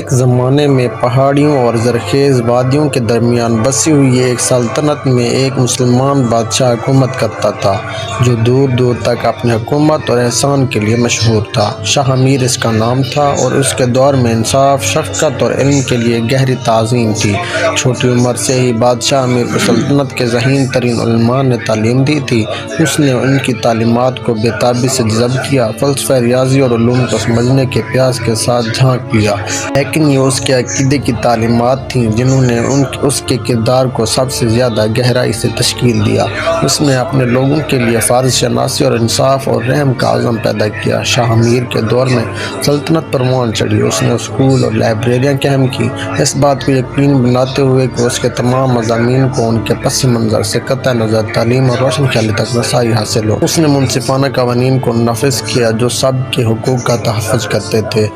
ایک زمانے میں پہاڑیوں اور زرخیز وادیوں کے درمیان بسی ہوئی ایک سلطنت میں ایک مسلمان بادشاہ حکومت کرتا تھا جو دور دور تک اپنی حکومت اور احسان کے لیے مشہور تھا۔ شاہ امیر اس کا نام تھا اور اس کے دور میں انصاف، شفقت اور علم کے لیے گہری تعظیم تھی۔ چھوٹی عمر سے ہی بادشاہ امیر کو سلطنت کے ذہین ترین علماء نے تعلیم دی تھی۔ اس نے ان کی تعلیمات کو بے تابی سے جذب کیا، فلسفہ، ریاضی اور علوم کو سمجھنے کے پیاس کے ساتھ جھانک لیا۔ لیکن یہ اس کے عقیدے کی تعلیمات تھیں جنہوں نے اس کے کردار کو سب سے زیادہ گہرائی سے تشکیل دیا۔ اس نے اپنے لوگوں کے لیے فرض شناسی اور انصاف اور رحم کا عزم پیدا کیا۔ شاہ امیر کے دور میں سلطنت پروان چڑھی۔ اس نے اسکول اور لائبریریاں قائم کی، اس بات کو یقینی بناتے ہوئے کہ اس کے تمام مضامین کو ان کے پس منظر سے قطع نظر تعلیم اور روشن خیالی تک رسائی حاصل ہو۔ اس نے منصفانہ قوانین کو نافذ کیا جو سب کے حقوق کا تحفظ کرتے تھے،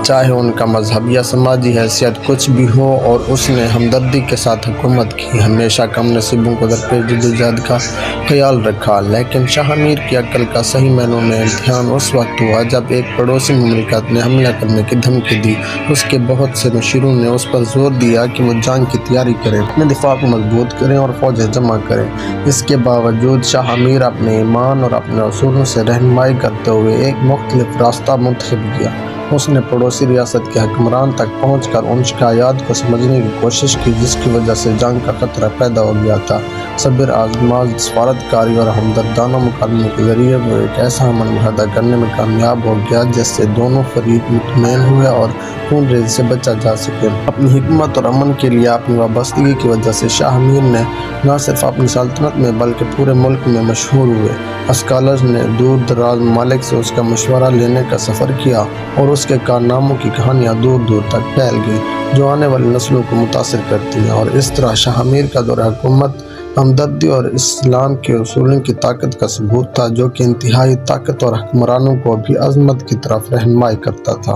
چاہے ان کا مذہب یا سماجی حیثیت کچھ بھی ہو، اور اس نے ہمدردی کے ساتھ حکومت کی، ہمیشہ کم نصیبوں کو درپیش جدوجہد کا خیال رکھا۔ لیکن شاہ امیر کی عقل کا صحیح معنوں میں امتحان اس وقت ہوا جب ایک پڑوسی مملکت نے حملہ کرنے کی دھمکی دی۔ اس کے بہت سے مشیروں نے اس پر زور دیا کہ وہ جنگ کی تیاری کریں، اپنے دفاع کو مضبوط کریں اور فوجیں جمع کریں۔ اس کے باوجود شاہ امیر اپنے ایمان اور اپنے اصولوں سے رہنمائی کرتے ہوئے ایک مختلف راستہ منتخب کیا۔ اس نے پڑوسی ریاست کے حکمران تک پہنچ کر ان شکایات کو سمجھنے کی کوشش کی جس کی وجہ سے جنگ کا خطرہ پیدا ہو گیا تھا۔ صبر آزمائش، سفارتکاری اور ہمدردانہ مکالموں کے ذریعے وہ ایک ایسا امن معاہدہ کرنے میں کامیاب ہو گیا جس سے دونوں فریق مطمئن ہوئے اور خون ریزی سے بچا جا سکے۔ اپنی حکمت اور امن کے لیے اپنی وابستگی کی وجہ سے شاہ امیر نے نہ صرف اپنی سلطنت میں بلکہ پورے ملک میں مشہور ہوئے۔ اسکالرز نے دور دراز ممالک سے اس کا مشورہ لینے کا سفر کیا اور اس کے کارناموں کی کہانیاں دور دور تک پھیل گئیں جو آنے والی نسلوں کو متاثر کرتی ہیں، اور اس طرح شاہ امیر کا دور حکومت ہمدردی اور اسلام کے اصولوں کی طاقت کا ثبوت تھا جو کہ انتہائی طاقتور حکمرانوں کو بھی عظمت کی طرف رہنمائی کرتا تھا۔